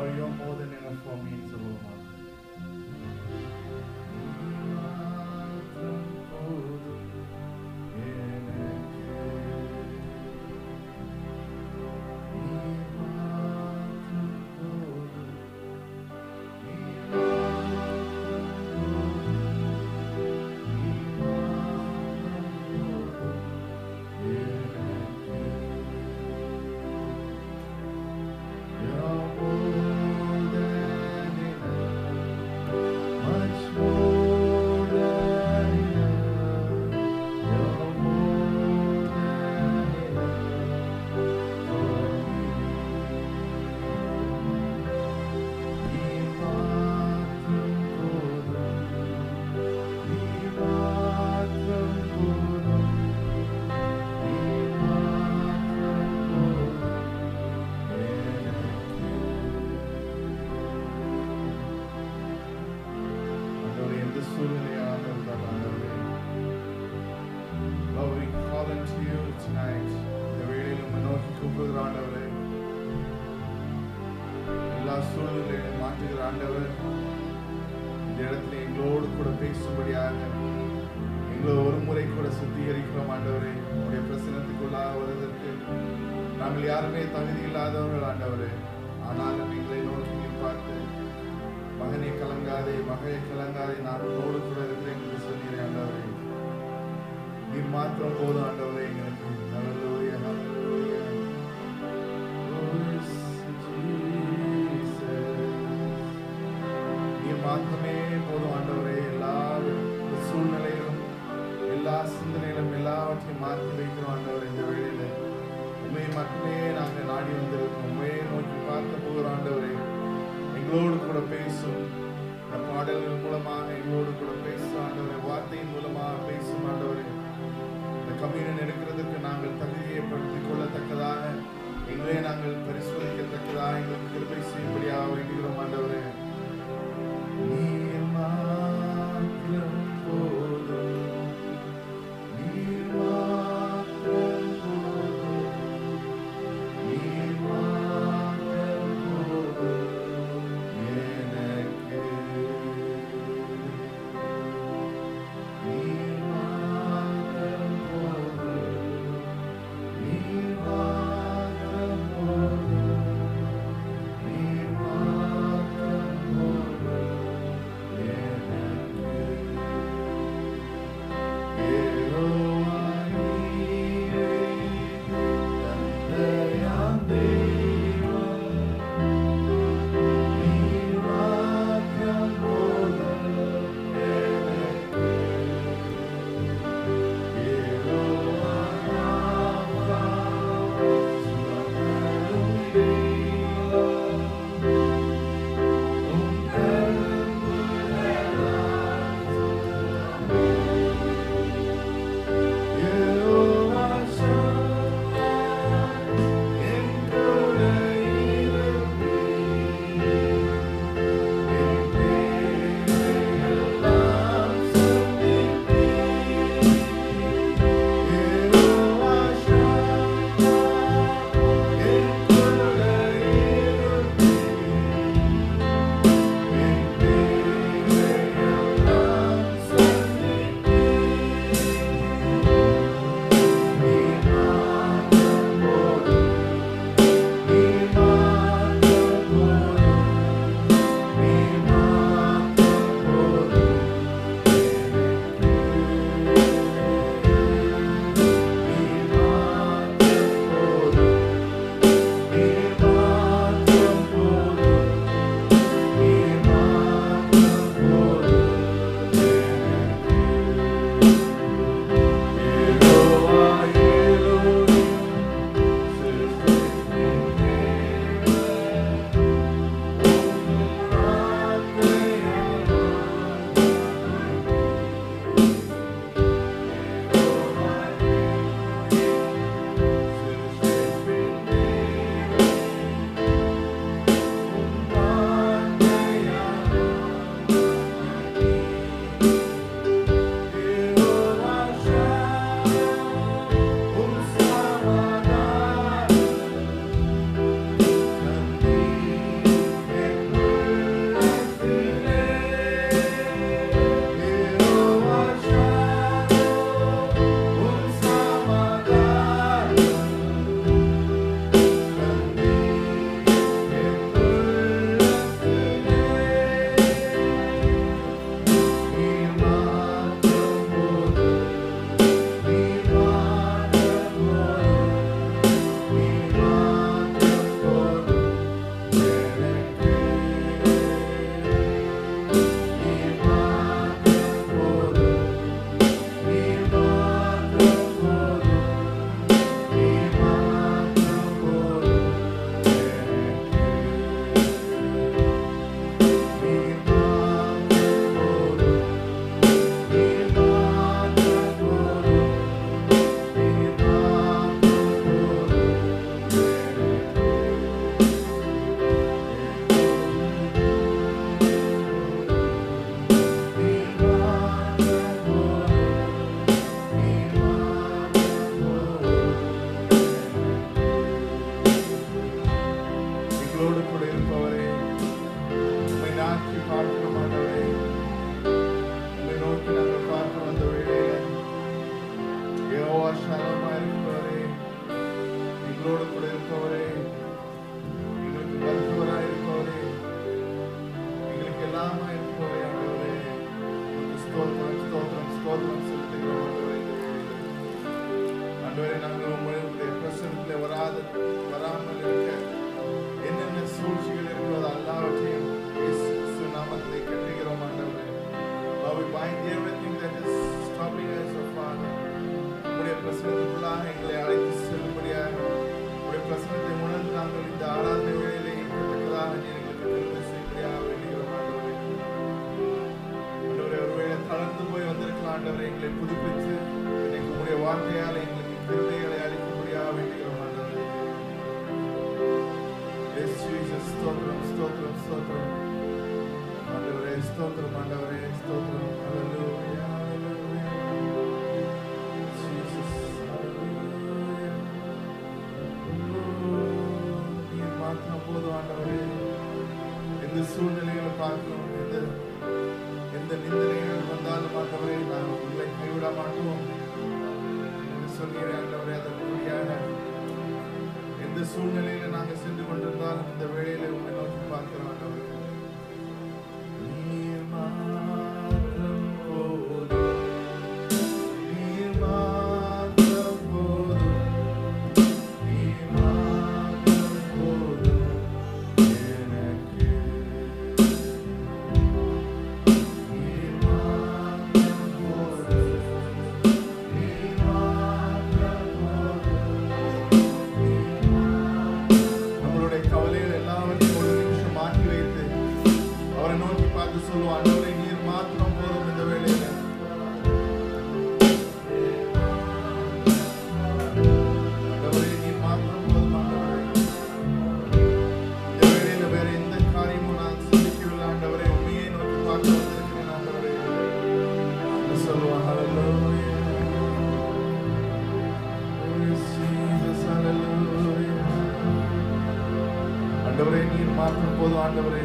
Lord, you're more than enough for me in சொல்லுவோமா? நாங்கள் யாருமே தகுதி இல்லாதவர்கள் ஆண்டவரே. ஆனாலும் எங்களை நோக்கி நீர் பார்த்து மகனை கலங்காதே, மகளை கலங்காதே, நான் உன்னோடு கூட இருக்கிறேன் என்று சொன்னீரே ஆண்டவரே. நீர் மாத்திரம் போதும் ஆண்டவரே எங்களுக்கு. ஹல்லேலூயா, ஹல்லேலூயா. நீர் மாத்திரமே போதும் ஆண்டவரே. எல்லா சூழ்நிலையிலும் எல்லா சிந்தனையிலும் எல்லாவற்றையும் மாற்றி வைக்கிறோம் ஆண்டவரே. இந்த வேளையில உண்மை மட்டுமே நாங்கள் நாடி வந்திருக்கோம். உண்மையை நோக்கி பார்க்க போகிற ஆண்டவரே, எங்களோடு கூட பேசும். இந்த பாடல்கள் மூலமாக எங்களோடு கூட பேசும் ஆண்டவரே. வார்த்தையின் மூலமாக பேசும் ஆண்டவரே. இந்த கம்யூனியன் எடுக்கிறதுக்கு நாங்கள் தகுதியை படுத்திக் கொள்ளத்தக்கதாக, எங்களே நாங்கள் பரிசோதிக்கத்தக்கதாக எங்களுக்கு கிருபை செய்யும்படியாக வேண்டுகிறோம் ஆண்டவரே. நீர் மாத்திரம் போதும், நீர் மாத்திரம் போதும், நீர் மாத்திரம் போதும் எனக்கு. நீர் மாத்திரம் போதும், எங்களோடு கூட இருப்பவரே, எங்களுக்கு மருத்துவராய் இருப்பவரே, எங்களுக்கு எல்லாமா இருப்பவரே ஆண்டவரே, உங்களுக்கு ஸ்தோத்திரம் ஸ்தோத்திரம் ஸ்தோத்திரம் செலுத்துகிறோம் ஆண்டவரே. ஆண்டவரே, நாங்கள் உங்களுடைய பிரசன்னத்தில் வராமல் இருக்க என்னென்ன சூழ்ச்சிகள் இருக்கிறதோ எல்லாவற்றையும் இயேசு நாமத்திலே கட்டுகிறோம் ஆண்டவரே. We bind everything that is stopping us, oh Father. உங்களுடைய பிரசன்னத்துக்குள்ளாக எங்களை அழைத்து செல்லும்படியாக உங்களுடைய பிரசன்னத்தை உணர்ந்து நாங்கள் இந்த ஆராதனை வேளையிலே இருக்கத்தக்கதாக எங்களுக்கு கிருபை செய்யும்படியாக வேண்டுகிறோம் ஆண்டவரே. ஆண்டவரே, ஒருவேளை தளர்ந்து போய் வந்திருக்கலாம் ஆண்டவரே, எங்களை புதுப்பித்து உங்களுடைய வார்த்தையால் எங்களுக்கு கிருபைகளை அளிக்கும்படியாக வேண்டுகிறோம் ஆண்டவரே. Yes, Jesus, ஸ்தோத்திரம் ஸ்தோத்திரம் ஸ்தோத்திரம் ஆண்டவரே, ஸ்தோத்திரம் ஆண்டவரே, ஸ்தோத்திரம். ஹல்லேலூயா ஹல்லேலூயா. ஜீசஸ் ஹல்லேலூயா. நீர் மாத்திரம் போதும் ஆண்டவரே. எந்த சூழ்நிலைகளை பார்க்கிறோம், எந்த நிந்தனைகள் வந்தாலும் ஆண்டவரே, நாங்கள் உங்களை கைவிட மாட்டோம் என்று சொன்னீரே ஆண்டவரே. அதற்குரியாக எந்த சூழ்நிலையில நாங்கள் சென்று கொண்டிருந்தாலும் இந்த வேளையில உங்களை நோக்கி பார்க்கிறோம் ஆண்டவரே. ஆண்டவரே, நீர் மாத்திரம் போதும் ஆண்டவரே.